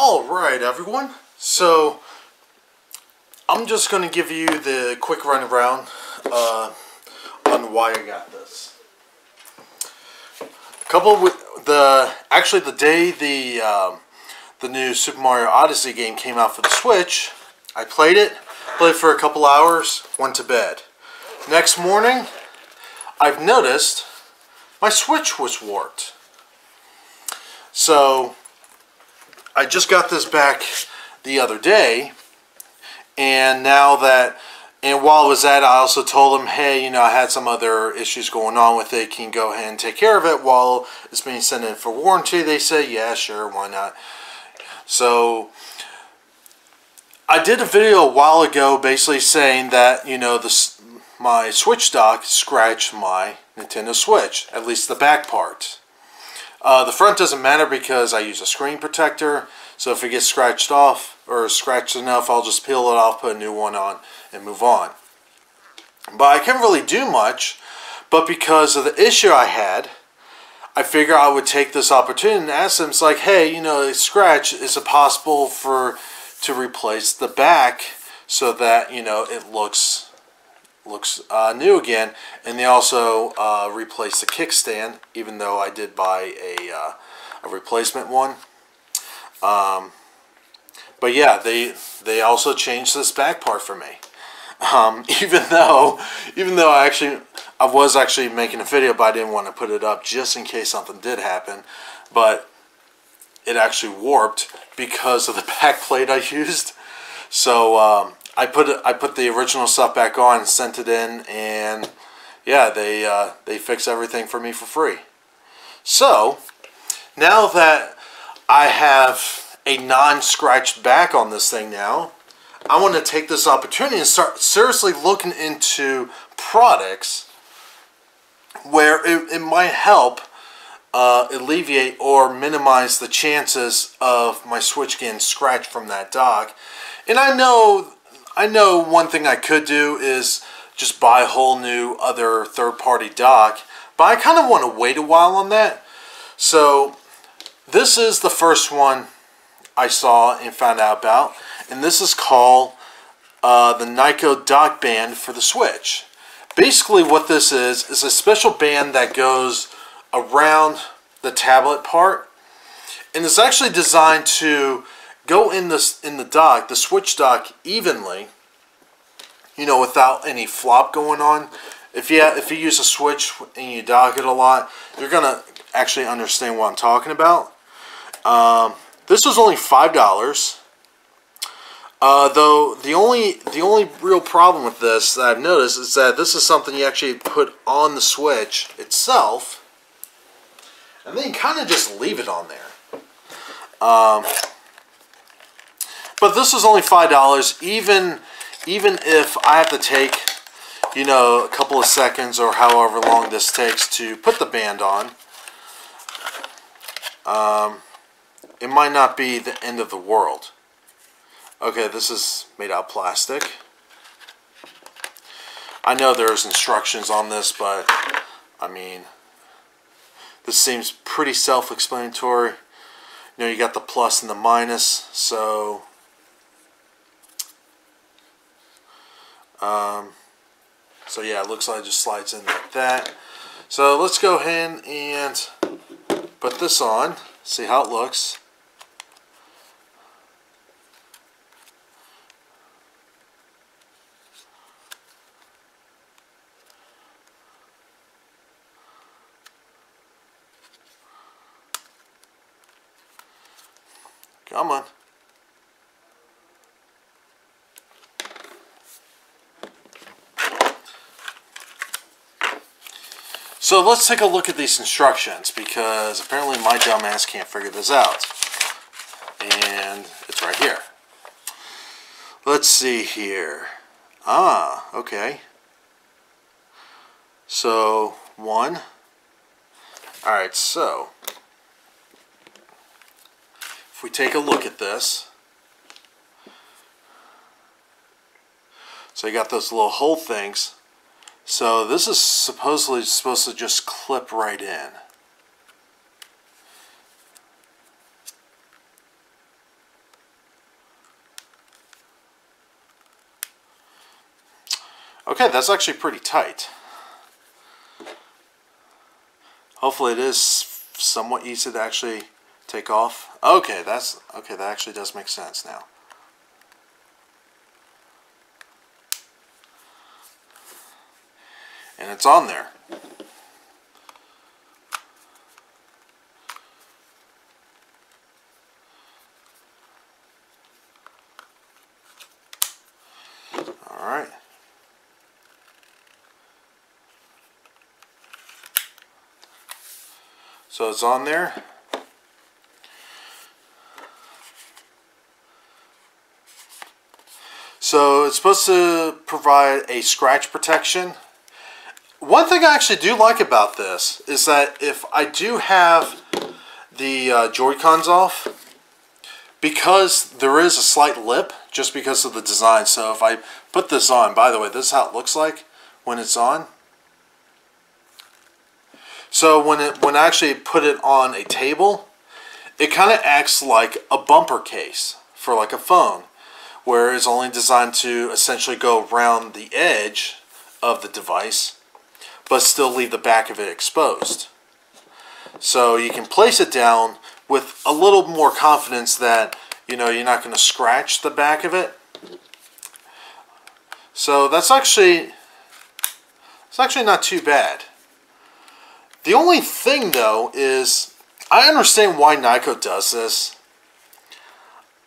Alright everyone, so I'm just going to give you the quick runaround on why I got this. Actually the day the new Super Mario Odyssey game came out for the Switch, I played for a couple hours, went to bed. Next morning, I've noticed my Switch was warped. So I just got this back the other day, and while I was at it, I also told him, hey, I had some other issues going on with it. Can you go ahead and take care of it while it's being sent in for warranty? They said, yeah, sure, why not? So I did a video a while ago basically saying that, my Switch dock scratched my Nintendo Switch, at least the back part. The front doesn't matter because I use a screen protector, so if it gets scratched off or scratched enough, I'll just peel it off, put a new one on, and move on. But I can't really do much, but because of the issue I had, I figured I would take this opportunity and ask them, it's like, hey, it's scratched, is it possible to replace the back so that, it looks new again? And they also replaced the kickstand, even though I did buy a replacement one. But yeah, they also changed this back part for me. Even though I was actually making a video, but I didn't want to put it up just in case something did happen. But it actually warped because of the back plate I used. So I put the original stuff back on and sent it in, and yeah, they fixed everything for me for free. So now that I have a non-scratched back on this thing now, I want to take this opportunity and start seriously looking into products where it might help alleviate or minimize the chances of my Switch getting scratched from that dock. And I know one thing I could do is just buy a whole new other third-party dock, but I kind of want to wait a while on that. So this is the first one I saw and found out about, and this is called the Nyko dock band for the Switch. Basically what this is a special band that goes around the tablet part, and it's actually designed to go in the dock, the Switch dock, evenly, without any flop going on. If you use a Switch and you dock it a lot, you're gonna actually understand what I'm talking about. This was only $5. Though the only real problem with this that I've noticed is that this is something you actually put on the Switch itself, and then you kind of just leave it on there. But this is only $5, even if I have to take, a couple of seconds or however long this takes to put the band on. It might not be the end of the world. Okay, this is made out of plastic. I know there's instructions on this, but I mean, this seems pretty self-explanatory. You got the plus and the minus, so yeah, it looks like it just slides in like that. So let's go ahead and put this on, see how it looks. Come on. So let's take a look at these instructions, because apparently my dumbass can't figure this out. And it's right here. Let's see here. Okay. So, one. Alright, so if we take a look at this, so you got those little hole things. So this is supposedly supposed to just clip right in. Okay, that's actually pretty tight. Hopefully it is somewhat easy to actually take off. Okay, that actually does make sense now. And it's on there. Alright. So it's on there. So it's supposed to provide a scratch protection. One thing I actually do like about this is that if I do have the Joy-Cons off, because there is a slight lip just because of the design. So if I put this on, by the way, this is how it looks like when it's on. So when I actually put it on a table, it kind of acts like a bumper case for like a phone, where it's only designed to essentially go around the edge of the device, but still leave the back of it exposed. So you can place it down with a little more confidence that, you know, you're not going to scratch the back of it. So it's actually not too bad. The only thing though is, I understand why Nyko does this.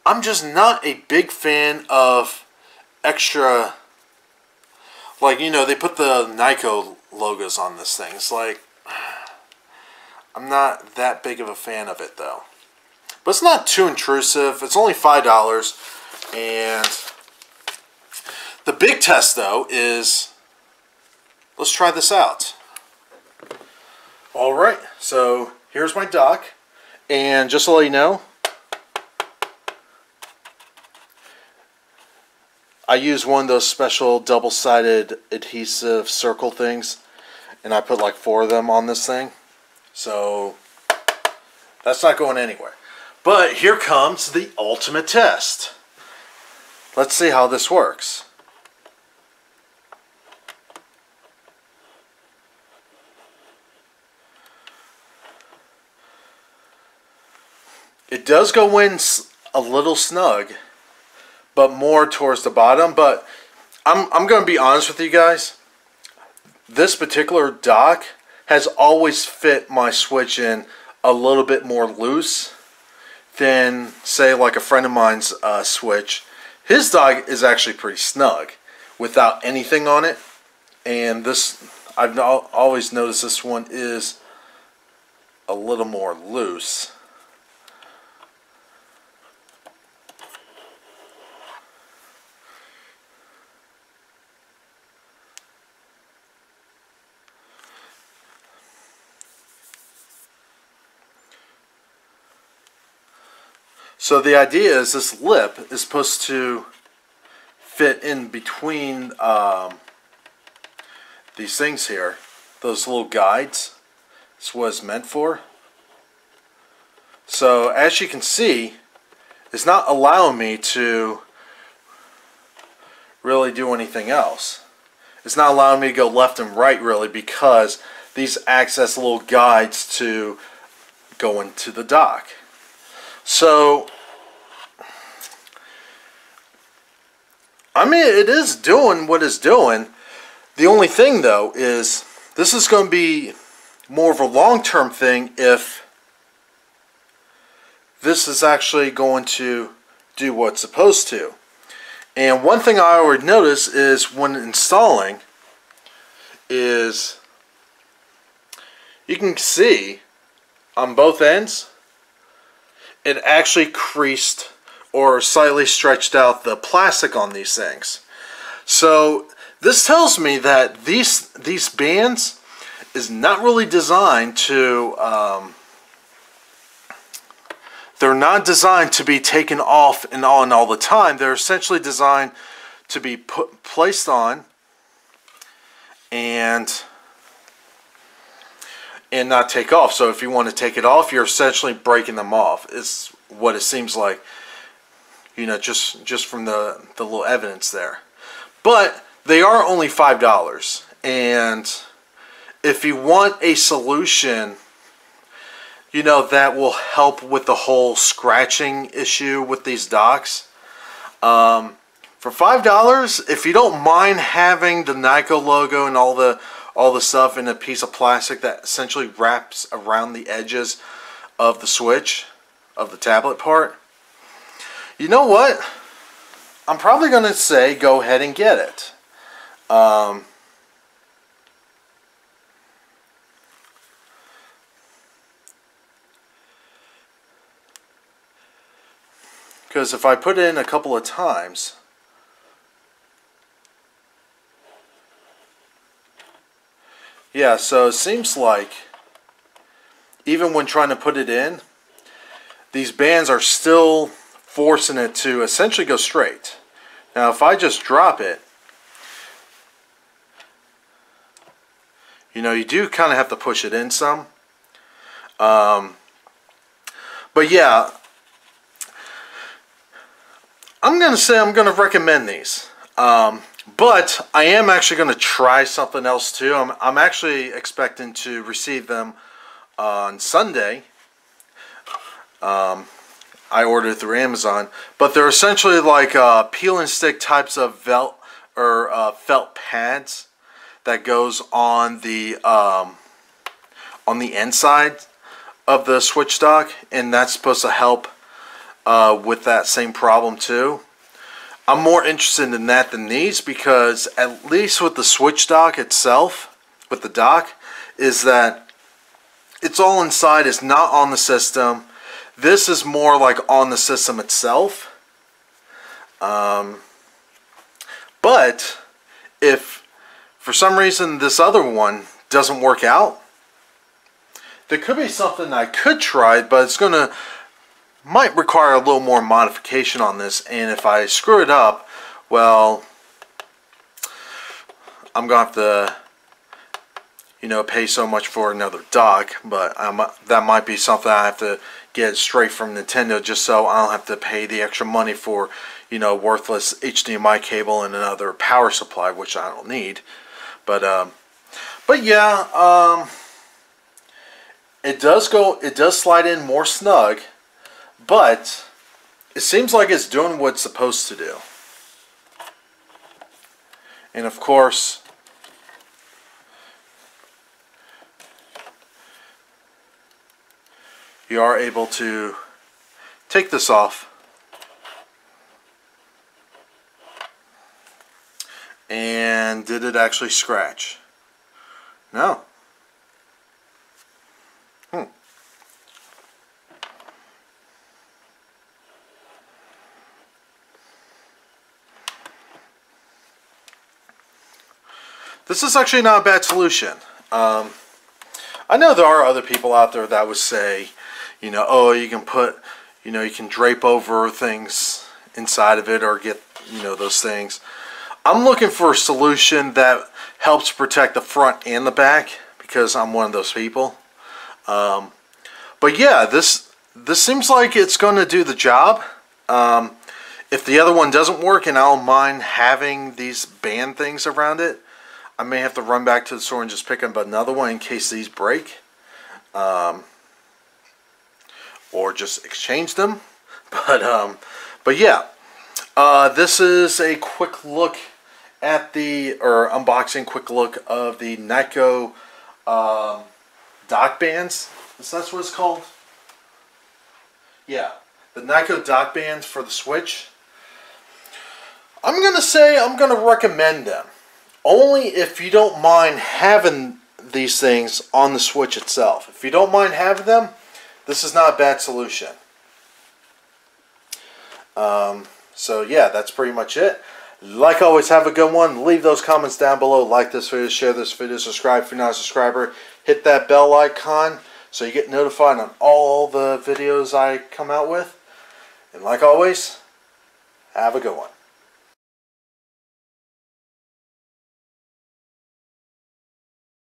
I'm just not a big fan of extra, like, you know, they put the Nyko logos on this thing. It's like, I'm not that big of a fan of it though. But it's not too intrusive. It's only $5. And the big test though is, let's try this out. Alright, so here's my dock. And just to let you know, I use one of those special double-sided adhesive circle things, and I put like 4 of them on this thing. So that's not going anywhere. But here comes the ultimate test. Let's see how this works. It does go in a little snug, but more towards the bottom. But I'm going to be honest with you guys. This particular dock has always fit my Switch in a little bit more loose than, say, like a friend of mine's Switch. His dock is actually pretty snug without anything on it. And this, I've always noticed this one is a little more loose. So the idea is this lip is supposed to fit in between these things here, those little guides. That's what it's meant for. So as you can see, it's not allowing me to really do anything else. It's not allowing me to go left and right really, because these act as little guides to go into the dock. So, I mean, it is doing what it's doing. The only thing, though, is this is going to be more of a long-term thing if this is actually going to do what it's supposed to. And one thing I already noticed is when installing is you can see on both ends it actually creased or slightly stretched out the plastic on these things. So this tells me that these bands is not really designed to they're not designed to be taken off and on all the time. They're essentially designed to be placed on and not take off. So if you want to take it off, you're essentially breaking them off. Is what it seems like, you know, just from the little evidence there. But they are only $5, and if you want a solution, you know, that will help with the whole scratching issue with these docks, for $5, if you don't mind having the Nyko logo and all the stuff in a piece of plastic that essentially wraps around the edges of the switch, of the tablet part, you know what? I'm probably going to say go ahead and get it. Because if I put it in a couple of times, yeah, so it seems like even when trying to put it in, these bands are still forcing it to essentially go straight. Now if I just drop it, you know, you do kind of have to push it in some. But yeah, I'm going to say I'm going to recommend these. But I am actually going to try something else too. I'm actually expecting to receive them on Sunday. I ordered through Amazon, but they're essentially like peel and stick types of felt pads that goes on the inside of the switch dock, and that's supposed to help with that same problem too. I'm more interested in that than these, because at least with the switch dock itself, with the dock, is that it's all inside, it's not on the system. This is more like on the system itself. But if for some reason this other one doesn't work out, there could be something I could try, but it's might require a little more modification on this, and if I screw it up, well, I'm gonna have to, you know, pay so much for another dock. But that might be something I have to get straight from Nintendo, just so I don't have to pay the extra money for, you know, worthless HDMI cable and another power supply, which I don't need. But yeah, it does slide in more snug. But it seems like it's doing what it's supposed to do. And of course, you are able to take this off. And did it actually scratch? No. This is actually not a bad solution. I know there are other people out there that would say, you know, oh, you can put, you know, you can drape over things inside of it or get, you know, those things. I'm looking for a solution that helps protect the front and the back, because I'm one of those people. But yeah, this seems like it's going to do the job. If the other one doesn't work and I don't mind having these band things around it, I may have to run back to the store and just pick up another one in case these break. Or just exchange them. But yeah, this is a quick look at unboxing, quick look of the Nyko dock bands. That's what it's called? Yeah, the Nyko dock bands for the Switch. I'm going to say I'm going to recommend them. Only if you don't mind having these things on the Switch itself. If you don't mind having them, this is not a bad solution. So yeah, that's pretty much it. Like always, have a good one. Leave those comments down below. Like this video, share this video, subscribe if you're not a subscriber. Hit that bell icon so you get notified on all the videos I come out with. And like always, have a good one.